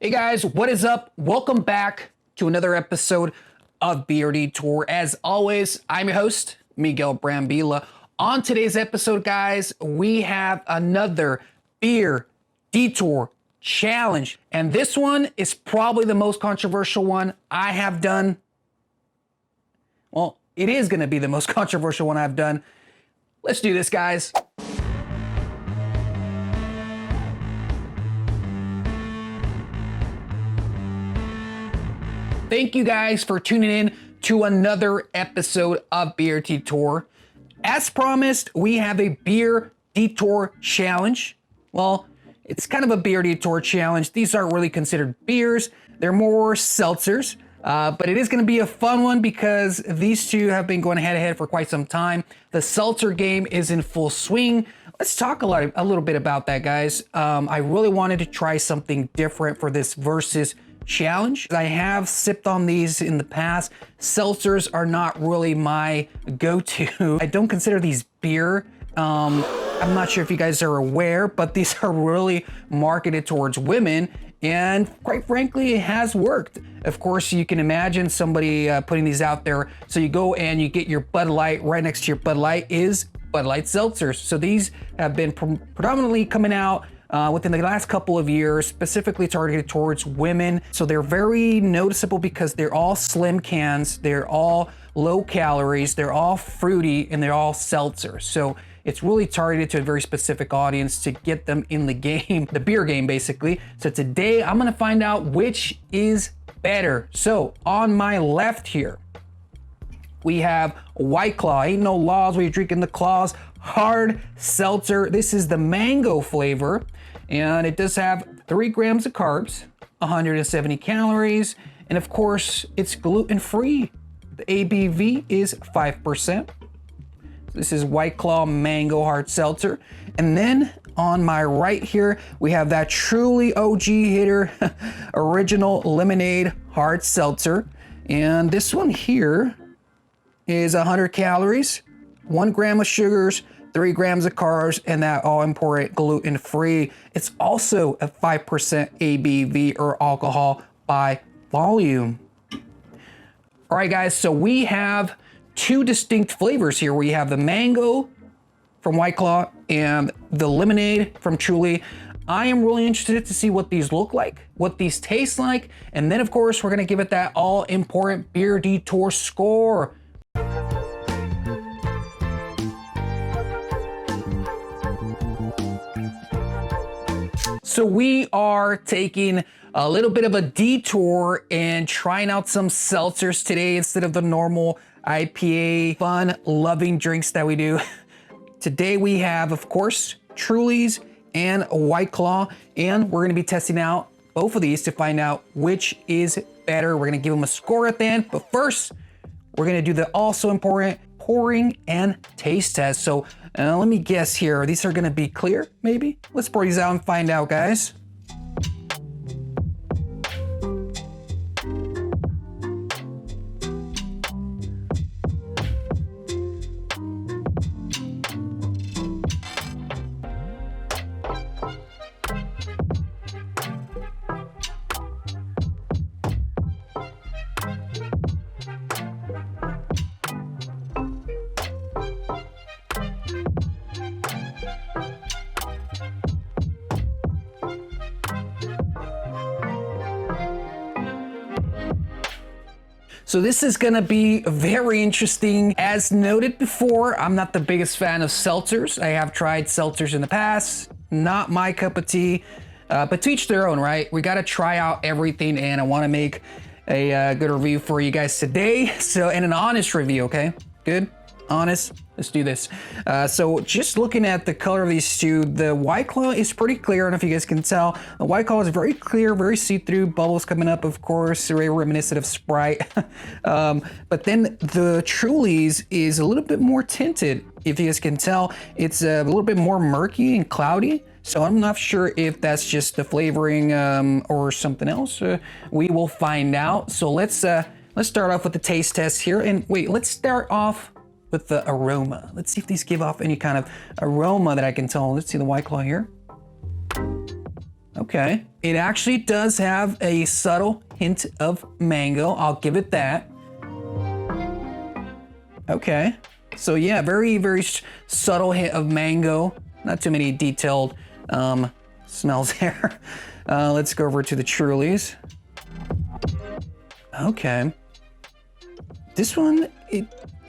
Hey guys, what is up? Welcome back to another episode of Beer Detour. As always, I'm your host, Miguel Brambila. On today's episode, guys, we have another Beer Detour challenge. And this one is probably the most controversial one I have done. Well, it is going to be the most controversial one I've done. Let's do this, guys. Thank you guys for tuning in to another episode of Beer Detour. As promised, we have a Beer Detour challenge. Well, it's kind of a Beer Detour challenge. These aren't really considered beers. They're more seltzers. But it is going to be a fun one because these two have been going head-to-head for quite some time. The seltzer game is in full swing. Let's talk a little bit about that, guys. I really wanted to try something different for this versus challenge. I have sipped on these in the past. Seltzers are not really my go-to. I don't consider these beer. I'm not sure if you guys are aware, but these are really marketed towards women, and quite frankly, it has worked. Of course, you can imagine somebody putting these out there. So you go and you get your Bud Light. Right next to your Bud Light is Bud Light Seltzers. So these have been predominantly coming out within the last couple of years, specifically targeted towards women. So they're very noticeable because they're all slim cans, they're all low calories, they're all fruity, and they're all seltzers. So it's really targeted to a very specific audience to get them in the game, the beer game basically. So today I'm gonna find out which is better. So on my left here, we have White Claw, ain't no laws where you're drinking the claws, hard seltzer. This is the mango flavor, and it does have 3 grams of carbs, 170 calories, and of course, it's gluten-free. The ABV is 5%. This is White Claw Mango Hard Seltzer. And then on my right here, we have that Truly OG hitter, Original Lemonade Hard Seltzer. And this one here is 100 calories, 1 gram of sugars, 3 grams of carbs, and that all important gluten-free. It's also a 5% ABV or alcohol by volume. All right, guys, so we have 2 distinct flavors here. We have the mango from White Claw and the lemonade from Truly. I am really interested to see what these look like, what these taste like, and then of course, we're gonna give it that all important Beer Detour score. So we are taking a little bit of a detour and trying out some seltzers today instead of the normal IPA fun loving drinks that we do. Today we have, of course, Truly's and White Claw, and we're gonna be testing out both of these to find out which is better. We're gonna give them a score at the end, but first, we're gonna do the also important pouring and taste test. So let me guess here, these are gonna be clear, maybe? Let's pour these out and find out, guys. So this is gonna be very interesting. As noted before, I'm not the biggest fan of seltzers. I have tried seltzers in the past, not my cup of tea, but to each their own, right? We gotta try out everything, and I wanna make a good review for you guys today. So, and an honest review, okay? Good? Honest? Let's do this. So just looking at the color of these two, the White Claw is pretty clear. I don't know if you guys can tell. The White Claw is very clear, very see-through, bubbles coming up, of course, very reminiscent of Sprite. But then the Truly's is a little bit more tinted. If you guys can tell, it's a little bit more murky and cloudy. So I'm not sure if that's just the flavoring or something else. We will find out. So let's start off with the taste test here. And wait, let's start off with the aroma. Let's see if these give off any kind of aroma that I can tell. Let's see the White Claw here. Okay. It actually does have a subtle hint of mango. I'll give it that. Okay. So yeah, very, very subtle hint of mango. Not too many detailed smells there. Let's go over to the Trulies. Okay. This one,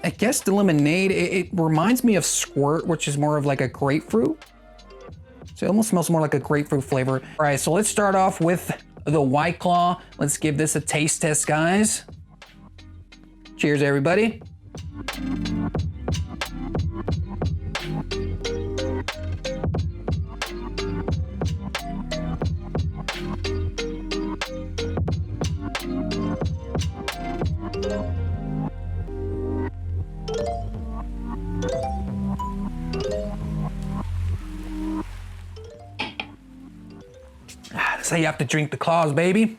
I guess the lemonade, it reminds me of Squirt, which is more of like a grapefruit. So it almost smells more like a grapefruit flavor. All right, so let's start off with the White Claw. Let's give this a taste test, guys. Cheers, everybody. That's how you have to drink the claws, baby.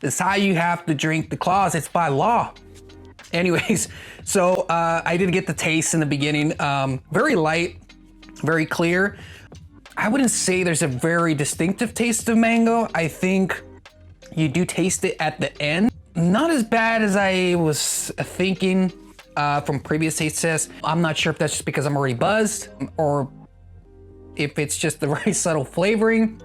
That's how you have to drink the claws. It's by law. Anyways, so I did get the taste in the beginning. Very light, very clear. I wouldn't say there's a very distinctive taste of mango. I think you do taste it at the end. Not as bad as I was thinking from previous taste tests. I'm not sure if that's just because I'm already buzzed or if it's just the very subtle flavoring.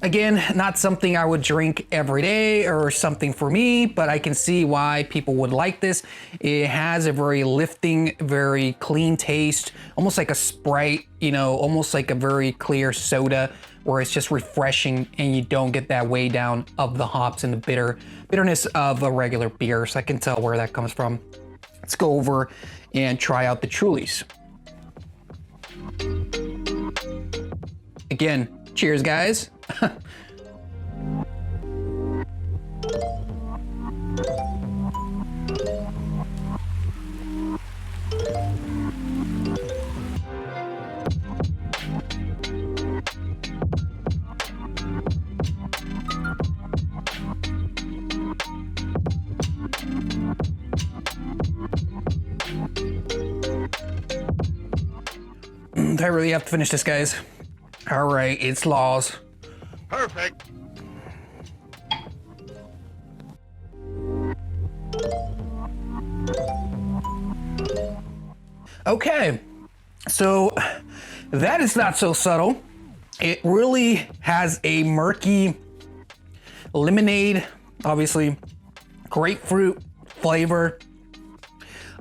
Again, not something I would drink every day or something for me, but I can see why people would like this. It has a very lifting, very clean taste, almost like a Sprite, you know, almost like a very clear soda where it's just refreshing and you don't get that weigh down of the hops and the bitterness of a regular beer. So I can tell where that comes from. Let's go over and try out the Trulies. Again, cheers, guys. I really have to finish this, guys. All right, it's Laws. Perfect. Okay, so that is not so subtle. It really has a murky lemonade, obviously grapefruit flavor.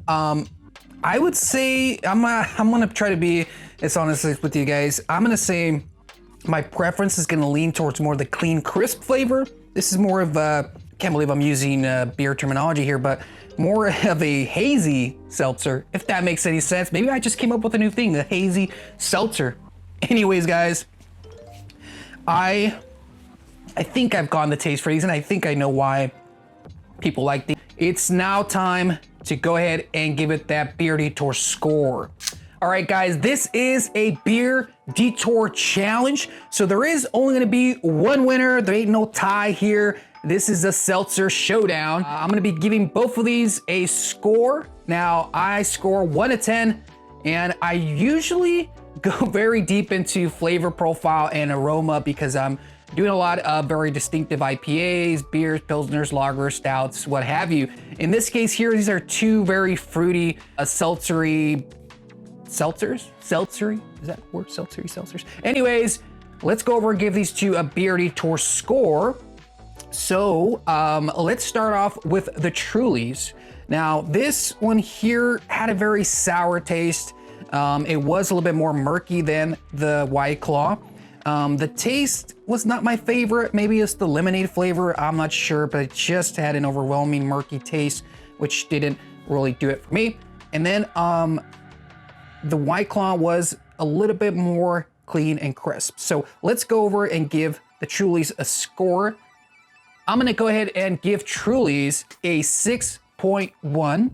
I would say I'm gonna try to be as honest with you guys. I'm gonna say my preference is gonna lean towards more the clean, crisp flavor. This is more of a, can't believe I'm using beer terminology here, but more of a hazy seltzer, if that makes any sense. Maybe I just came up with a new thing, the hazy seltzer. Anyways, guys, I think I've gotten the taste for these, and I think I know why people like these. It's now time to go ahead and give it that Beer Detour score. All right, guys, this is a Beer Detour challenge. So there is only gonna be one winner. There ain't no tie here. This is a seltzer showdown. I'm gonna be giving both of these a score. Now, I score 1 to 10, and I usually go very deep into flavor profile and aroma because I'm doing a lot of very distinctive IPAs, beers, pilsners, lagers, stouts, what have you. In this case here, these are two very fruity, seltzery seltzery? Is that word? Seltzery seltzers? Anyways, let's go over and give these two a Beer Detour score. So let's start off with the Trulies. Now, this one here had a very sour taste. It was a little bit more murky than the White Claw. The taste was not my favorite. Maybe it's the lemonade flavor. I'm not sure, but it just had an overwhelming murky taste, which didn't really do it for me. And then the White Claw was a little bit more clean and crisp. So let's go over and give the Trulies a score. I'm gonna go ahead and give Trulies a 6.1.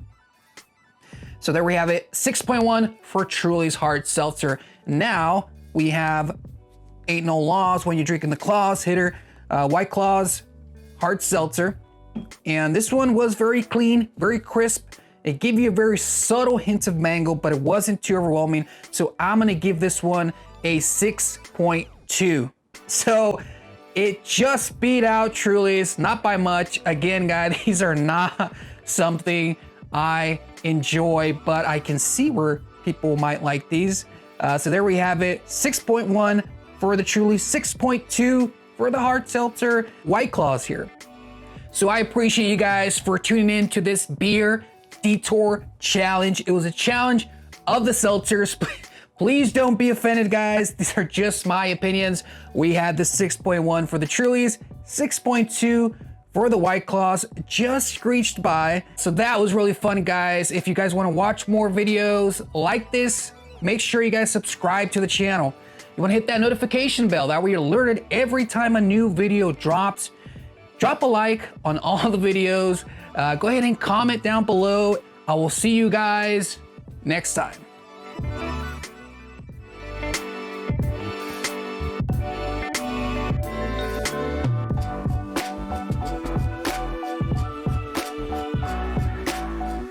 So there we have it, 6.1 for Truly's Hard Seltzer. Now we have Ain't No Laws When You're Drinking the Claws hitter, White Claw's Hard Seltzer. And this one was very clean, very crisp. It gave you a very subtle hint of mango, but it wasn't too overwhelming. So I'm gonna give this one a 6.2. 6.2. So it just beat out Truly's, not by much. Again, guys, these are not something I enjoy, but I can see where people might like these. So there we have it, 6.1 for the Truly, 6.2 for the hard seltzer. White Claws here. So I appreciate you guys for tuning in to this Beer Detour challenge. It was a challenge of the seltzers. Please don't be offended, guys. These are just my opinions. We had the 6.1 for the Trulies, 6.2 for the White Claws, just screeched by. So that was really fun, guys. If you guys want to watch more videos like this, make sure you guys subscribe to the channel. You want to hit that notification bell, that way you're alerted every time a new video drops. Drop a like on all the videos. Go ahead and comment down below. I will see you guys next time.